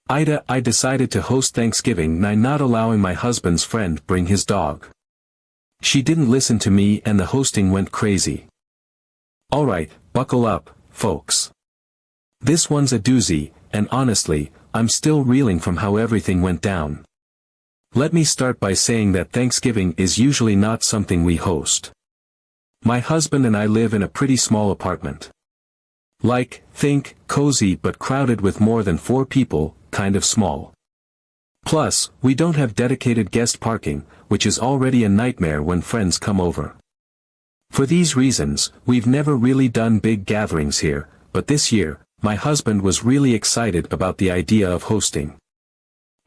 AITA. I decided to host Thanksgiving night, not allowing my husband's friend bring his dog. She didn't listen to me and the hosting went crazy. Alright, buckle up, folks. This one's a doozy, and honestly, I'm still reeling from how everything went down. Let me start by saying that Thanksgiving is usually not something we host. My husband and I live in a pretty small apartment. Think, cozy but crowded with more than 4 people, kind of small. Plus, we don't have dedicated guest parking, which is already a nightmare when friends come over. For these reasons, we've never really done big gatherings here, but this year, my husband was really excited about the idea of hosting.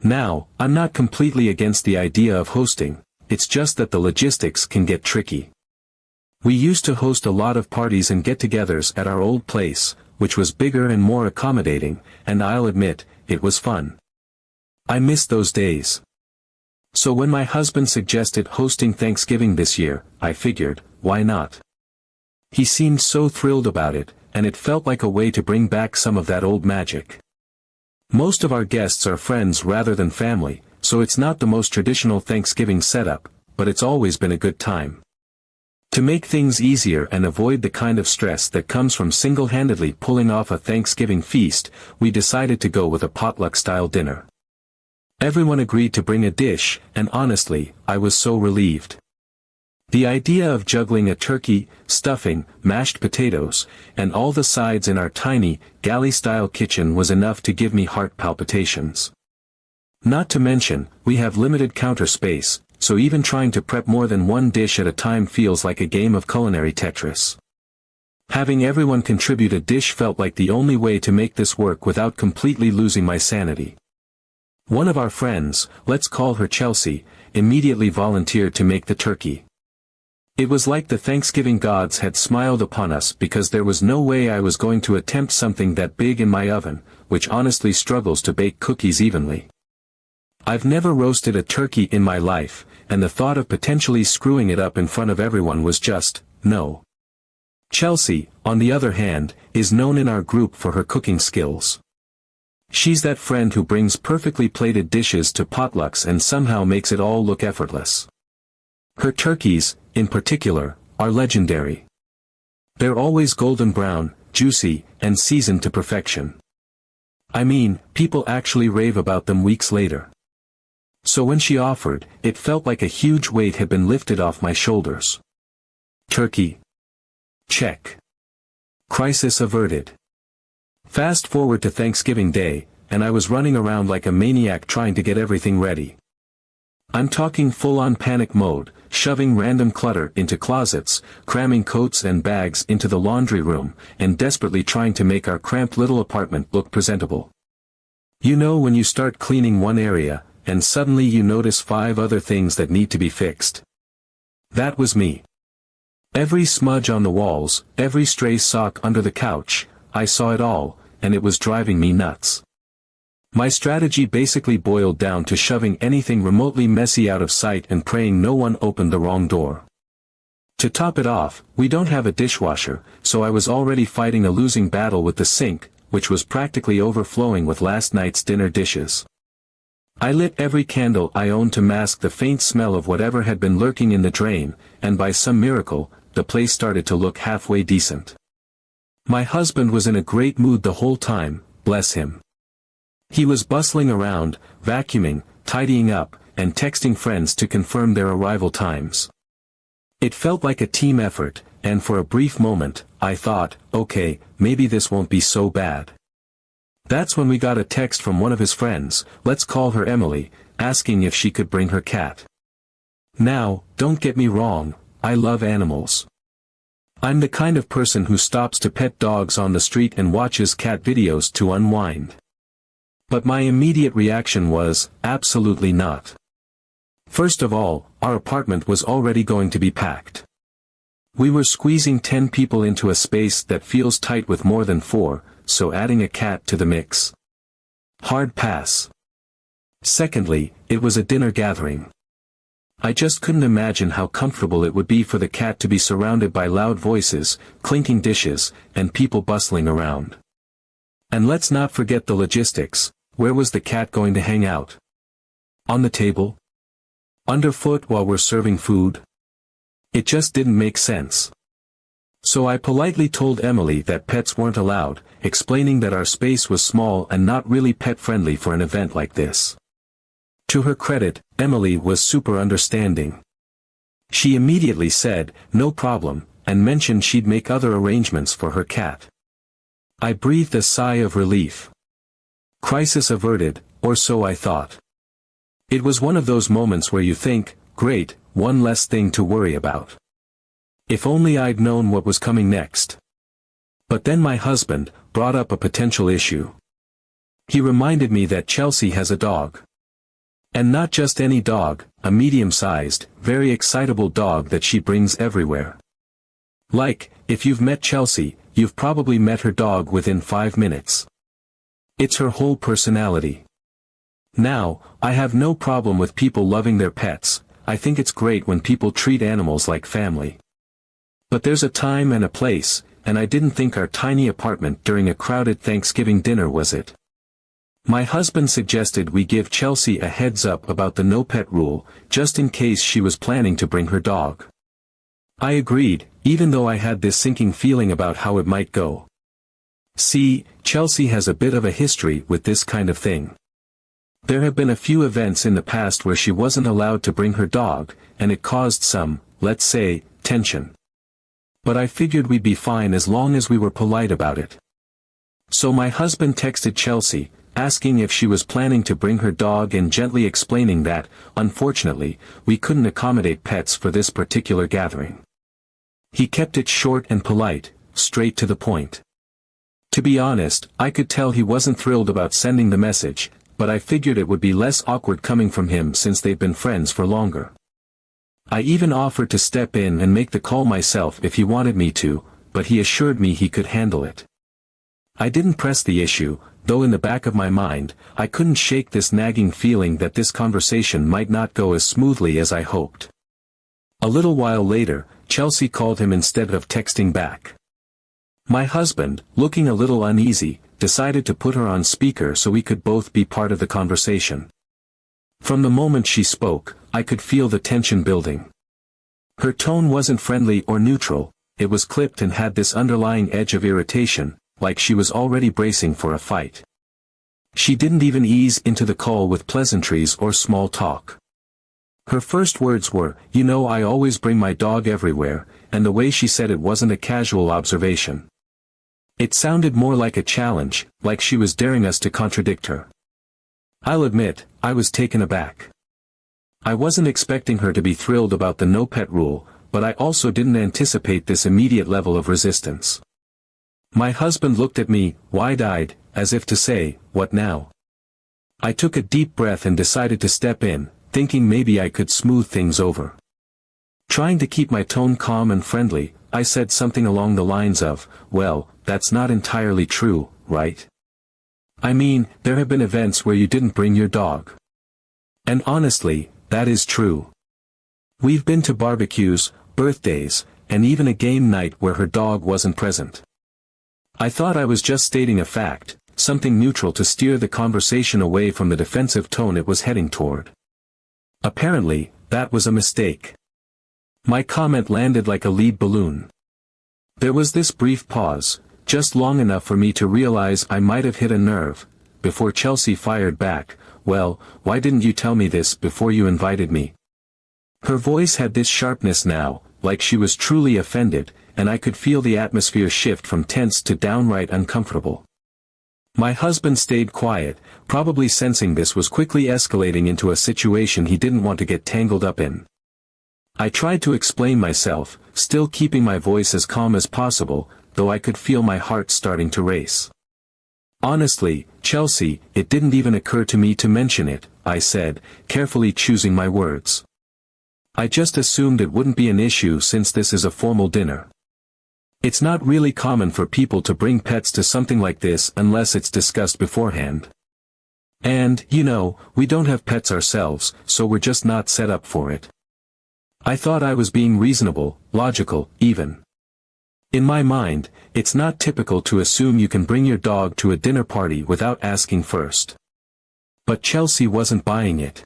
Now, I'm not completely against the idea of hosting, it's just that the logistics can get tricky. We used to host a lot of parties and get-togethers at our old place, which was bigger and more accommodating, and I'll admit, it was fun. I miss those days. So when my husband suggested hosting Thanksgiving this year, I figured, why not? He seemed so thrilled about it, and it felt like a way to bring back some of that old magic. Most of our guests are friends rather than family, so it's not the most traditional Thanksgiving setup, but it's always been a good time. To make things easier and avoid the kind of stress that comes from single-handedly pulling off a Thanksgiving feast, we decided to go with a potluck-style dinner. Everyone agreed to bring a dish, and honestly, I was so relieved. The idea of juggling a turkey, stuffing, mashed potatoes, and all the sides in our tiny, galley-style kitchen was enough to give me heart palpitations. Not to mention, we have limited counter space, so even trying to prep more than one dish at a time feels like a game of culinary Tetris. Having everyone contribute a dish felt like the only way to make this work without completely losing my sanity. One of our friends, let's call her Chelsea, immediately volunteered to make the turkey. It was like the Thanksgiving gods had smiled upon us because there was no way I was going to attempt something that big in my oven, which honestly struggles to bake cookies evenly. I've never roasted a turkey in my life, and the thought of potentially screwing it up in front of everyone was just, no. Chelsea, on the other hand, is known in our group for her cooking skills. She's that friend who brings perfectly plated dishes to potlucks and somehow makes it all look effortless. Her turkeys, in particular, are legendary. They're always golden brown, juicy, and seasoned to perfection. I mean, people actually rave about them weeks later. So when she offered, it felt like a huge weight had been lifted off my shoulders. Turkey. Check. Crisis averted. Fast forward to Thanksgiving Day, and I was running around like a maniac trying to get everything ready. I'm talking full-on panic mode, shoving random clutter into closets, cramming coats and bags into the laundry room, and desperately trying to make our cramped little apartment look presentable. You know when you start cleaning one area, and suddenly you notice 5 other things that need to be fixed. That was me. Every smudge on the walls, every stray sock under the couch, I saw it all, and it was driving me nuts. My strategy basically boiled down to shoving anything remotely messy out of sight and praying no one opened the wrong door. To top it off, we don't have a dishwasher, so I was already fighting a losing battle with the sink, which was practically overflowing with last night's dinner dishes. I lit every candle I owned to mask the faint smell of whatever had been lurking in the drain, and by some miracle, the place started to look halfway decent. My husband was in a great mood the whole time, bless him. He was bustling around, vacuuming, tidying up, and texting friends to confirm their arrival times. It felt like a team effort, and for a brief moment, I thought, okay, maybe this won't be so bad. That's when we got a text from one of his friends, let's call her Emily, asking if she could bring her cat. Now, don't get me wrong, I love animals. I'm the kind of person who stops to pet dogs on the street and watches cat videos to unwind. But my immediate reaction was, absolutely not. First of all, our apartment was already going to be packed. We were squeezing 10 people into a space that feels tight with more than 4, so adding a cat to the mix. Hard pass. Secondly, it was a dinner gathering. I just couldn't imagine how comfortable it would be for the cat to be surrounded by loud voices, clinking dishes, and people bustling around. And let's not forget the logistics. Where was the cat going to hang out? On the table? Underfoot while we're serving food? It just didn't make sense. So I politely told Emily that pets weren't allowed, explaining that our space was small and not really pet-friendly for an event like this. To her credit, Emily was super understanding. She immediately said, "No problem," and mentioned she'd make other arrangements for her cat. I breathed a sigh of relief. Crisis averted, or so I thought. It was one of those moments where you think, great, one less thing to worry about. If only I'd known what was coming next. But then my husband brought up a potential issue. He reminded me that Chelsea has a dog. And not just any dog, a medium-sized, very excitable dog that she brings everywhere. Like, if you've met Chelsea, you've probably met her dog within 5 minutes. It's her whole personality. Now, I have no problem with people loving their pets. I think it's great when people treat animals like family. But there's a time and a place, and I didn't think our tiny apartment during a crowded Thanksgiving dinner was it. My husband suggested we give Chelsea a heads up about the no pet rule, just in case she was planning to bring her dog. I agreed, even though I had this sinking feeling about how it might go. See, Chelsea has a bit of a history with this kind of thing. There have been a few events in the past where she wasn't allowed to bring her dog, and it caused some, let's say, tension. But I figured we'd be fine as long as we were polite about it. So my husband texted Chelsea, asking if she was planning to bring her dog and gently explaining that, unfortunately, we couldn't accommodate pets for this particular gathering. He kept it short and polite, straight to the point. To be honest, I could tell he wasn't thrilled about sending the message, but I figured it would be less awkward coming from him since they've been friends for longer. I even offered to step in and make the call myself if he wanted me to, but he assured me he could handle it. I didn't press the issue, though in the back of my mind, I couldn't shake this nagging feeling that this conversation might not go as smoothly as I hoped. A little while later, Chelsea called him instead of texting back. My husband, looking a little uneasy, decided to put her on speaker so we could both be part of the conversation. From the moment she spoke, I could feel the tension building. Her tone wasn't friendly or neutral, it was clipped and had this underlying edge of irritation, like she was already bracing for a fight. She didn't even ease into the call with pleasantries or small talk. Her first words were, "You know, I always bring my dog everywhere," and the way she said it wasn't a casual observation. It sounded more like a challenge, like she was daring us to contradict her. I'll admit, I was taken aback. I wasn't expecting her to be thrilled about the no pet rule, but I also didn't anticipate this immediate level of resistance. My husband looked at me, wide-eyed, as if to say, "What now?" I took a deep breath and decided to step in, thinking maybe I could smooth things over. Trying to keep my tone calm and friendly, I said something along the lines of, "Well, that's not entirely true, right? I mean, there have been events where you didn't bring your dog. And honestly, that is true. We've been to barbecues, birthdays, and even a game night where her dog wasn't present." I thought I was just stating a fact, something neutral to steer the conversation away from the defensive tone it was heading toward. Apparently, that was a mistake. My comment landed like a lead balloon. There was this brief pause, just long enough for me to realize I might have hit a nerve, before Chelsea fired back, "Well, why didn't you tell me this before you invited me?" Her voice had this sharpness now, like she was truly offended, and I could feel the atmosphere shift from tense to downright uncomfortable. My husband stayed quiet, probably sensing this was quickly escalating into a situation he didn't want to get tangled up in. I tried to explain myself, still keeping my voice as calm as possible, though I could feel my heart starting to race. "Honestly, Chelsea, it didn't even occur to me to mention it," I said, carefully choosing my words. "I just assumed it wouldn't be an issue since this is a formal dinner. It's not really common for people to bring pets to something like this unless it's discussed beforehand. And, you know, we don't have pets ourselves, so we're just not set up for it." I thought I was being reasonable, logical, even. In my mind, it's not typical to assume you can bring your dog to a dinner party without asking first. But Chelsea wasn't buying it.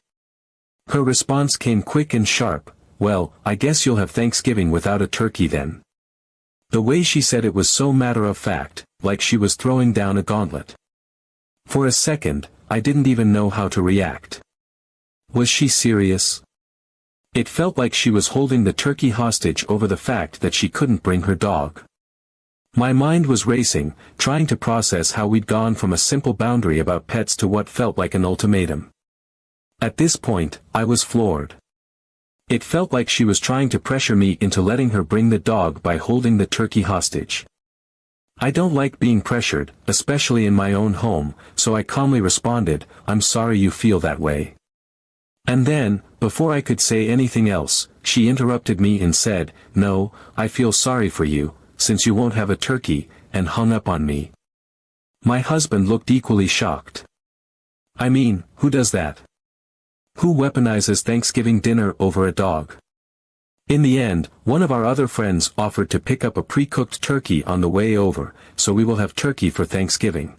Her response came quick and sharp. "Well, I guess you'll have Thanksgiving without a turkey then." The way she said it was so matter-of-fact, like she was throwing down a gauntlet. For a second, I didn't even know how to react. Was she serious? It felt like she was holding the turkey hostage over the fact that she couldn't bring her dog. My mind was racing, trying to process how we'd gone from a simple boundary about pets to what felt like an ultimatum. At this point, I was floored. It felt like she was trying to pressure me into letting her bring the dog by holding the turkey hostage. I don't like being pressured, especially in my own home, so I calmly responded, "I'm sorry you feel that way." And then, before I could say anything else, she interrupted me and said, "No, I feel sorry for you, since you won't have a turkey," and hung up on me. My husband looked equally shocked. I mean, who does that? Who weaponizes Thanksgiving dinner over a dog? In the end, one of our other friends offered to pick up a pre-cooked turkey on the way over, so we will have turkey for Thanksgiving.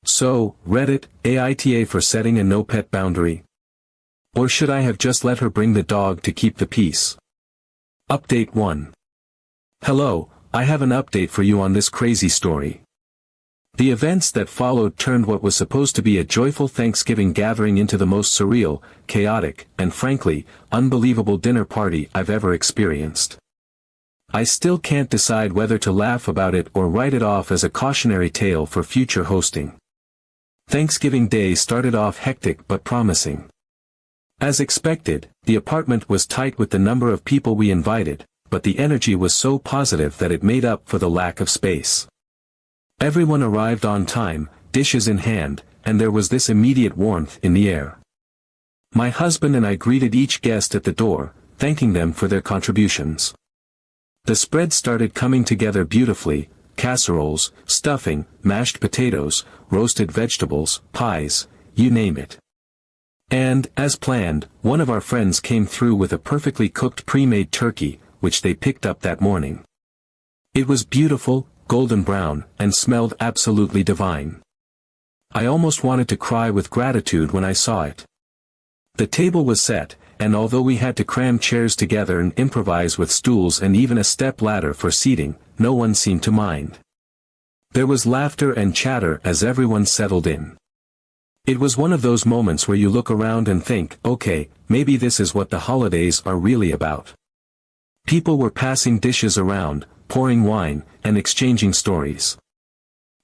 So, Reddit, AITA for setting a no-pet boundary? Or should I have just let her bring the dog to keep the peace? Update 1. Hello, I have an update for you on this crazy story. The events that followed turned what was supposed to be a joyful Thanksgiving gathering into the most surreal, chaotic, and frankly, unbelievable dinner party I've ever experienced. I still can't decide whether to laugh about it or write it off as a cautionary tale for future hosting. Thanksgiving Day started off hectic but promising. As expected, the apartment was tight with the number of people we invited, but the energy was so positive that it made up for the lack of space. Everyone arrived on time, dishes in hand, and there was this immediate warmth in the air. My husband and I greeted each guest at the door, thanking them for their contributions. The spread started coming together beautifully: casseroles, stuffing, mashed potatoes, roasted vegetables, pies, you name it. And, as planned, one of our friends came through with a perfectly cooked pre-made turkey, which they picked up that morning. It was beautiful, golden brown, and smelled absolutely divine. I almost wanted to cry with gratitude when I saw it. The table was set, and although we had to cram chairs together and improvise with stools and even a step ladder for seating, no one seemed to mind. There was laughter and chatter as everyone settled in. It was one of those moments where you look around and think, okay, maybe this is what the holidays are really about. People were passing dishes around, pouring wine, and exchanging stories.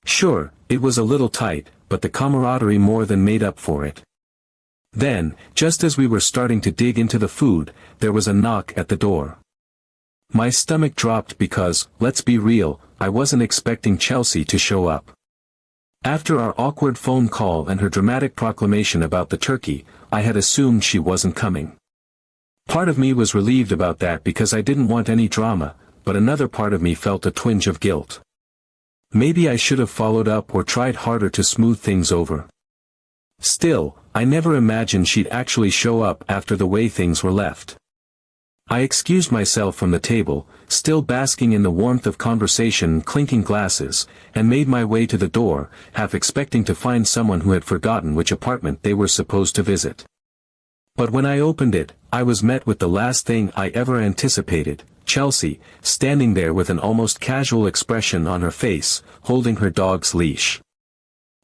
Sure, it was a little tight, but the camaraderie more than made up for it. Then, just as we were starting to dig into the food, there was a knock at the door. My stomach dropped because, let's be real, I wasn't expecting Chelsea to show up. After our awkward phone call and her dramatic proclamation about the turkey, I had assumed she wasn't coming. Part of me was relieved about that because I didn't want any drama, but another part of me felt a twinge of guilt. Maybe I should have followed up or tried harder to smooth things over. Still, I never imagined she'd actually show up after the way things were left. I excused myself from the table, still basking in the warmth of conversation and clinking glasses, and made my way to the door, half expecting to find someone who had forgotten which apartment they were supposed to visit. But when I opened it, I was met with the last thing I ever anticipated: Chelsea, standing there with an almost casual expression on her face, holding her dog's leash.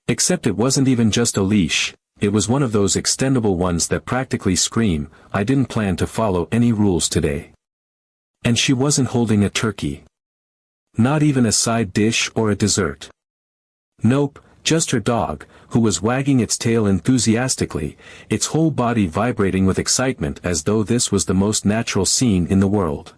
Except it wasn't even just a leash. It was one of those extendable ones that practically scream, "I didn't plan to follow any rules today." And she wasn't holding a turkey. Not even a side dish or a dessert. Nope, just her dog, who was wagging its tail enthusiastically, its whole body vibrating with excitement as though this was the most natural scene in the world.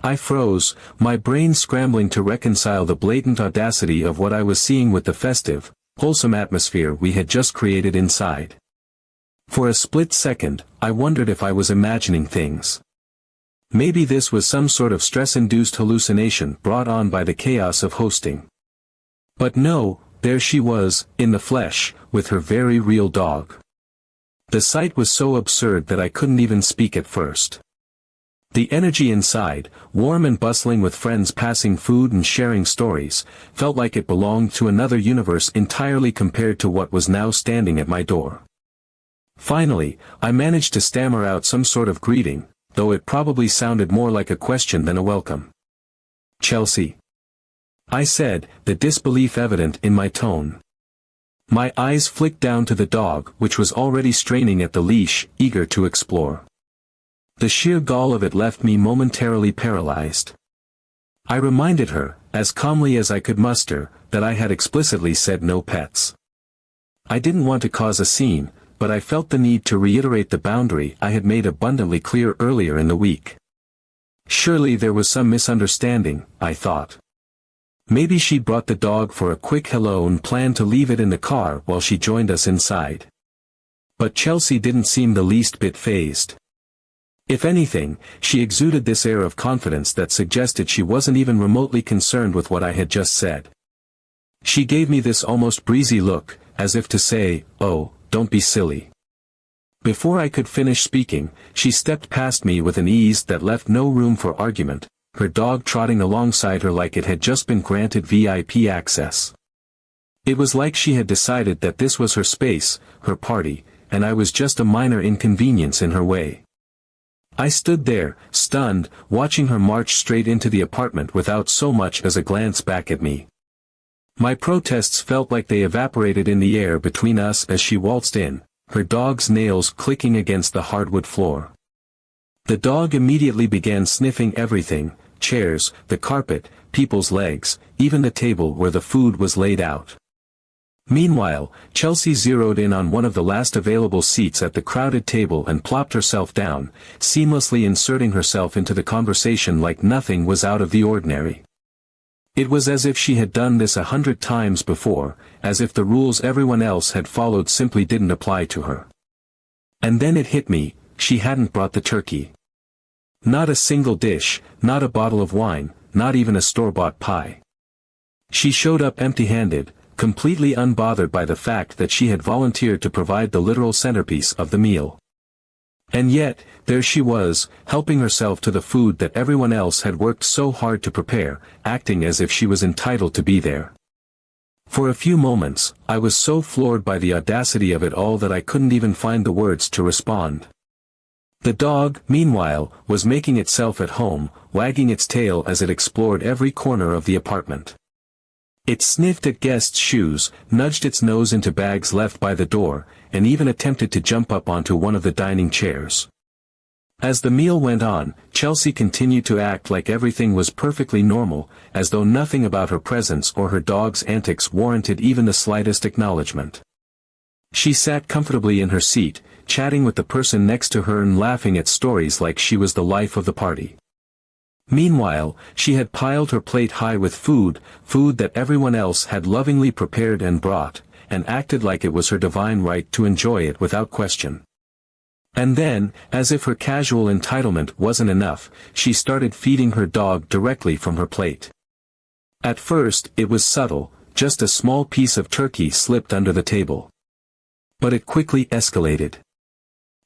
I froze, my brain scrambling to reconcile the blatant audacity of what I was seeing with the festive, wholesome atmosphere we had just created inside. For a split second, I wondered if I was imagining things. Maybe this was some sort of stress-induced hallucination brought on by the chaos of hosting. But no, there she was, in the flesh, with her very real dog. The sight was so absurd that I couldn't even speak at first. The energy inside, warm and bustling with friends passing food and sharing stories, felt like it belonged to another universe entirely compared to what was now standing at my door. Finally, I managed to stammer out some sort of greeting, though it probably sounded more like a question than a welcome. "Chelsea," I said, the disbelief evident in my tone. My eyes flicked down to the dog, which was already straining at the leash, eager to explore. The sheer gall of it left me momentarily paralyzed. I reminded her, as calmly as I could muster, that I had explicitly said no pets. I didn't want to cause a scene, but I felt the need to reiterate the boundary I had made abundantly clear earlier in the week. Surely there was some misunderstanding, I thought. Maybe she'd brought the dog for a quick hello and planned to leave it in the car while she joined us inside. But Chelsea didn't seem the least bit fazed. If anything, she exuded this air of confidence that suggested she wasn't even remotely concerned with what I had just said. She gave me this almost breezy look, as if to say, "Oh, don't be silly." Before I could finish speaking, she stepped past me with an ease that left no room for argument, her dog trotting alongside her like it had just been granted VIP access. It was like she had decided that this was her space, her party, and I was just a minor inconvenience in her way. I stood there, stunned, watching her march straight into the apartment without so much as a glance back at me. My protests felt like they evaporated in the air between us as she waltzed in, her dog's nails clicking against the hardwood floor. The dog immediately began sniffing everything: chairs, the carpet, people's legs, even the table where the food was laid out. Meanwhile, Chelsea zeroed in on one of the last available seats at the crowded table and plopped herself down, seamlessly inserting herself into the conversation like nothing was out of the ordinary. It was as if she had done this 100 times before, as if the rules everyone else had followed simply didn't apply to her. And then it hit me, she hadn't brought the turkey. Not a single dish, not a bottle of wine, not even a store-bought pie. She showed up empty-handed, completely unbothered by the fact that she had volunteered to provide the literal centerpiece of the meal. And yet, there she was, helping herself to the food that everyone else had worked so hard to prepare, acting as if she was entitled to be there. For a few moments, I was so floored by the audacity of it all that I couldn't even find the words to respond. The dog, meanwhile, was making itself at home, wagging its tail as it explored every corner of the apartment. It sniffed at guests' shoes, nudged its nose into bags left by the door, and even attempted to jump up onto one of the dining chairs. As the meal went on, Chelsea continued to act like everything was perfectly normal, as though nothing about her presence or her dog's antics warranted even the slightest acknowledgement. She sat comfortably in her seat, chatting with the person next to her and laughing at stories like she was the life of the party. Meanwhile, she had piled her plate high with food that everyone else had lovingly prepared and brought, and acted like it was her divine right to enjoy it without question. And then, as if her casual entitlement wasn't enough, she started feeding her dog directly from her plate. At first, it was subtle, just a small piece of turkey slipped under the table. But it quickly escalated.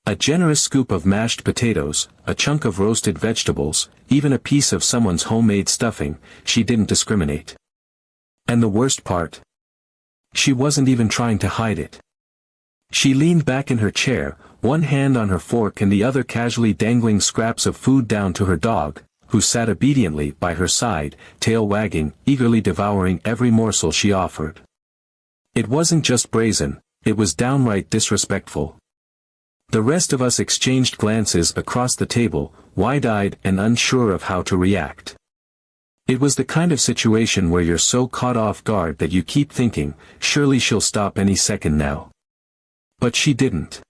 A generous scoop of mashed potatoes, a chunk of roasted vegetables, even a piece of someone's homemade stuffing, she didn't discriminate. And the worst part? She wasn't even trying to hide it. She leaned back in her chair, one hand on her fork and the other casually dangling scraps of food down to her dog, who sat obediently by her side, tail wagging, eagerly devouring every morsel she offered. It wasn't just brazen, it was downright disrespectful. The rest of us exchanged glances across the table, wide-eyed and unsure of how to react. It was the kind of situation where you're so caught off guard that you keep thinking, surely she'll stop any second now. But she didn't.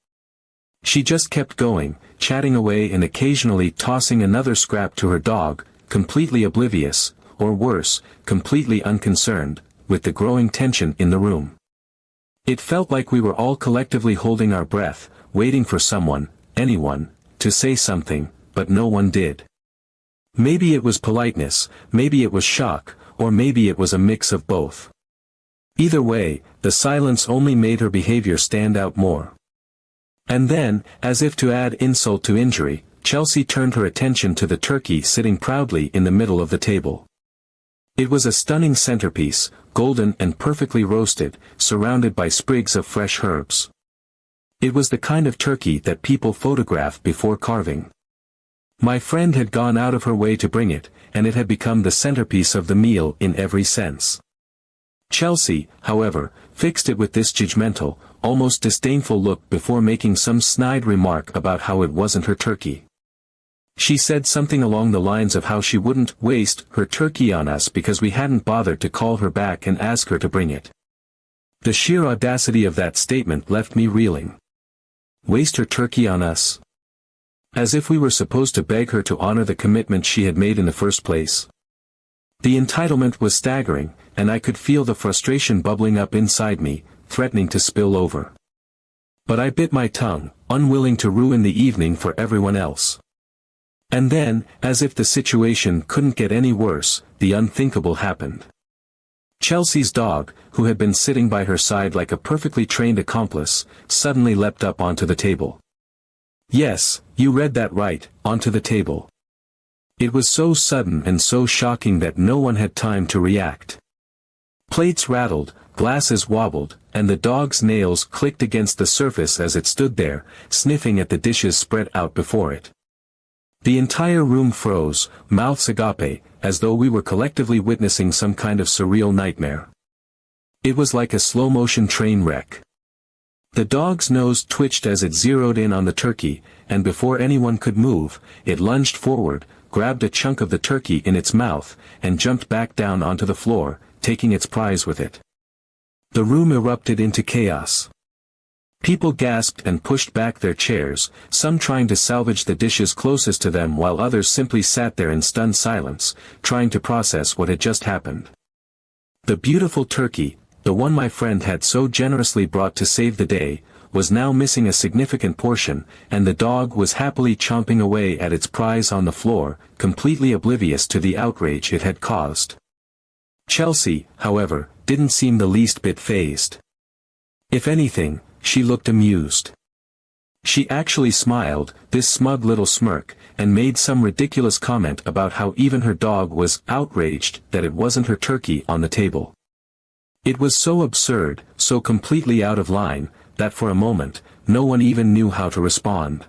She just kept going, chatting away and occasionally tossing another scrap to her dog, completely oblivious, or worse, completely unconcerned, with the growing tension in the room. It felt like we were all collectively holding our breath, waiting for someone, anyone, to say something, but no one did. Maybe it was politeness, maybe it was shock, or maybe it was a mix of both. Either way, the silence only made her behavior stand out more. And then, as if to add insult to injury, Chelsea turned her attention to the turkey sitting proudly in the middle of the table. It was a stunning centerpiece, golden and perfectly roasted, surrounded by sprigs of fresh herbs. It was the kind of turkey that people photograph before carving. My friend had gone out of her way to bring it, and it had become the centerpiece of the meal in every sense. Chelsea, however, fixed it with this judgmental, almost disdainful look before making some snide remark about how it wasn't her turkey. She said something along the lines of how she wouldn't waste her turkey on us because we hadn't bothered to call her back and ask her to bring it. The sheer audacity of that statement left me reeling. Waste her turkey on us? As if we were supposed to beg her to honor the commitment she had made in the first place. The entitlement was staggering, and I could feel the frustration bubbling up inside me, threatening to spill over. But I bit my tongue, unwilling to ruin the evening for everyone else. And then, as if the situation couldn't get any worse, the unthinkable happened. Chelsea's dog, who had been sitting by her side like a perfectly trained accomplice, suddenly leapt up onto the table. Yes, you read that right, onto the table. It was so sudden and so shocking that no one had time to react. Plates rattled, glasses wobbled, and the dog's nails clicked against the surface as it stood there, sniffing at the dishes spread out before it. The entire room froze, mouths agape, as though we were collectively witnessing some kind of surreal nightmare. It was like a slow-motion train wreck. The dog's nose twitched as it zeroed in on the turkey, and before anyone could move, it lunged forward, grabbed a chunk of the turkey in its mouth, and jumped back down onto the floor, taking its prize with it. The room erupted into chaos. People gasped and pushed back their chairs, some trying to salvage the dishes closest to them while others simply sat there in stunned silence, trying to process what had just happened. The beautiful turkey, the one my friend had so generously brought to save the day, was now missing a significant portion, and the dog was happily chomping away at its prize on the floor, completely oblivious to the outrage it had caused. Chelsea, however, didn't seem the least bit fazed. If anything, she looked amused. She actually smiled, this smug little smirk, and made some ridiculous comment about how even her dog was outraged that it wasn't her turkey on the table. It was so absurd, so completely out of line, that for a moment, no one even knew how to respond.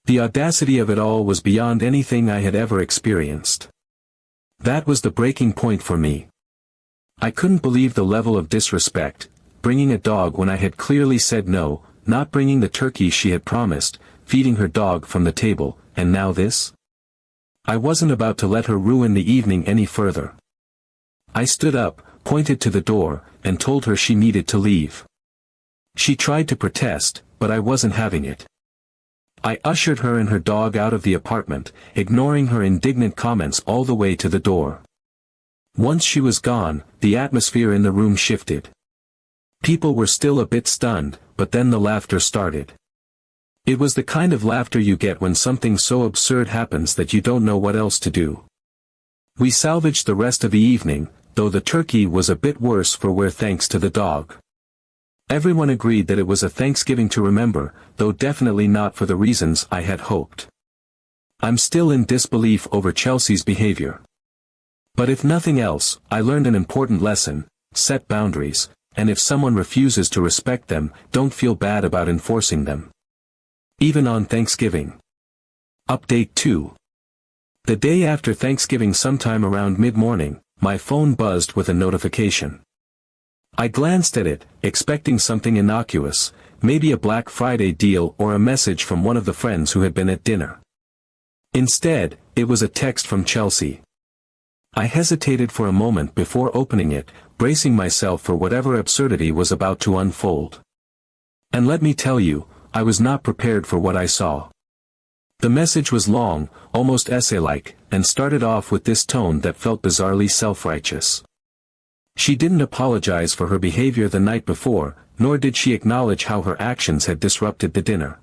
The audacity of it all was beyond anything I had ever experienced. That was the breaking point for me. I couldn't believe the level of disrespect, bringing a dog when I had clearly said no, not bringing the turkey she had promised, feeding her dog from the table, and now this? I wasn't about to let her ruin the evening any further. I stood up, pointed to the door, and told her she needed to leave. She tried to protest, but I wasn't having it. I ushered her and her dog out of the apartment, ignoring her indignant comments all the way to the door. Once she was gone, the atmosphere in the room shifted. People were still a bit stunned, but then the laughter started. It was the kind of laughter you get when something so absurd happens that you don't know what else to do. We salvaged the rest of the evening, though the turkey was a bit worse for wear thanks to the dog. Everyone agreed that it was a Thanksgiving to remember, though definitely not for the reasons I had hoped. I'm still in disbelief over Chelsea's behavior. But if nothing else, I learned an important lesson: set boundaries, and if someone refuses to respect them, don't feel bad about enforcing them. Even on Thanksgiving. Update 2. The day after Thanksgiving, sometime around mid-morning, my phone buzzed with a notification. I glanced at it, expecting something innocuous, maybe a Black Friday deal or a message from one of the friends who had been at dinner. Instead, it was a text from Chelsea. I hesitated for a moment before opening it, bracing myself for whatever absurdity was about to unfold. And let me tell you, I was not prepared for what I saw. The message was long, almost essay-like, and started off with this tone that felt bizarrely self-righteous. She didn't apologize for her behavior the night before, nor did she acknowledge how her actions had disrupted the dinner.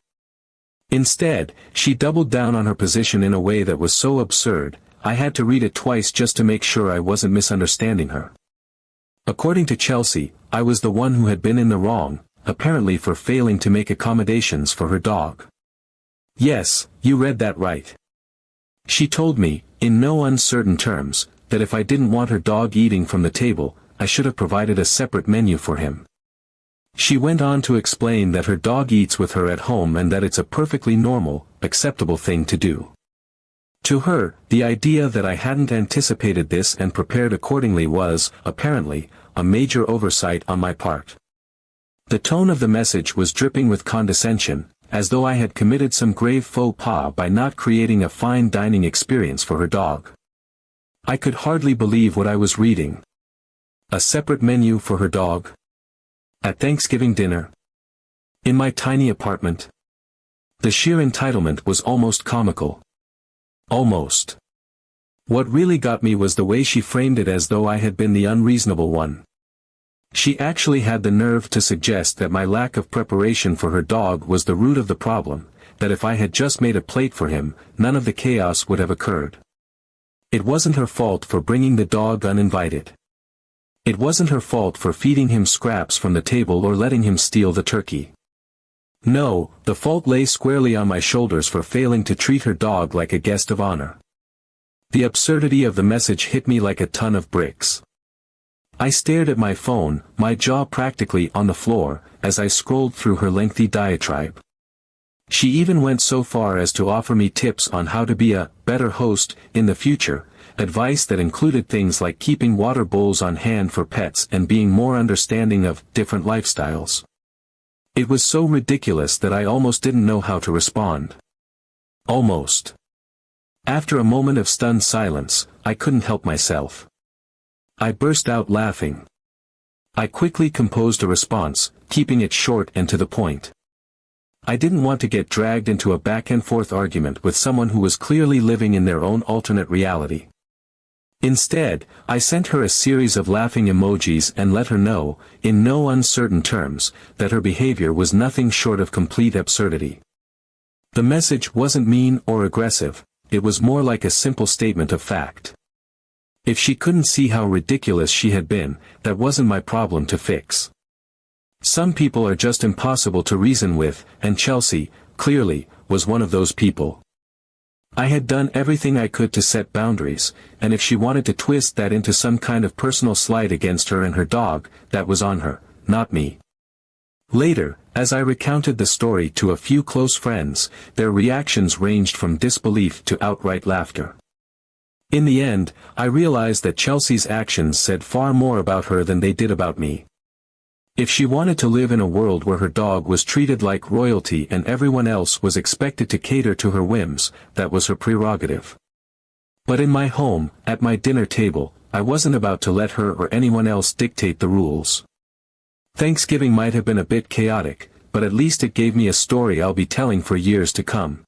Instead, she doubled down on her position in a way that was so absurd, I had to read it twice just to make sure I wasn't misunderstanding her. According to Chelsea, I was the one who had been in the wrong, apparently for failing to make accommodations for her dog. Yes, you read that right. She told me, in no uncertain terms, that if I didn't want her dog eating from the table, I should have provided a separate menu for him. She went on to explain that her dog eats with her at home and that it's a perfectly normal, acceptable thing to do. To her, the idea that I hadn't anticipated this and prepared accordingly was, apparently, a major oversight on my part. The tone of the message was dripping with condescension, as though I had committed some grave faux pas by not creating a fine dining experience for her dog. I could hardly believe what I was reading. A separate menu for her dog? At Thanksgiving dinner? In my tiny apartment? The sheer entitlement was almost comical. Almost. What really got me was the way she framed it, as though I had been the unreasonable one. She actually had the nerve to suggest that my lack of preparation for her dog was the root of the problem, that if I had just made a plate for him, none of the chaos would have occurred. It wasn't her fault for bringing the dog uninvited. It wasn't her fault for feeding him scraps from the table or letting him steal the turkey. No, the fault lay squarely on my shoulders for failing to treat her dog like a guest of honor. The absurdity of the message hit me like a ton of bricks. I stared at my phone, my jaw practically on the floor, as I scrolled through her lengthy diatribe. She even went so far as to offer me tips on how to be a better host in the future, advice that included things like keeping water bowls on hand for pets and being more understanding of different lifestyles. It was so ridiculous that I almost didn't know how to respond. Almost. After a moment of stunned silence, I couldn't help myself. I burst out laughing. I quickly composed a response, keeping it short and to the point. I didn't want to get dragged into a back-and-forth argument with someone who was clearly living in their own alternate reality. Instead, I sent her a series of laughing emojis and let her know, in no uncertain terms, that her behavior was nothing short of complete absurdity. The message wasn't mean or aggressive, it was more like a simple statement of fact. If she couldn't see how ridiculous she had been, that wasn't my problem to fix. Some people are just impossible to reason with, and Chelsea, clearly, was one of those people. I had done everything I could to set boundaries, and if she wanted to twist that into some kind of personal slight against her and her dog, that was on her, not me. Later, as I recounted the story to a few close friends, their reactions ranged from disbelief to outright laughter. In the end, I realized that Chelsea's actions said far more about her than they did about me. If she wanted to live in a world where her dog was treated like royalty and everyone else was expected to cater to her whims, that was her prerogative. But in my home, at my dinner table, I wasn't about to let her or anyone else dictate the rules. Thanksgiving might have been a bit chaotic, but at least it gave me a story I'll be telling for years to come.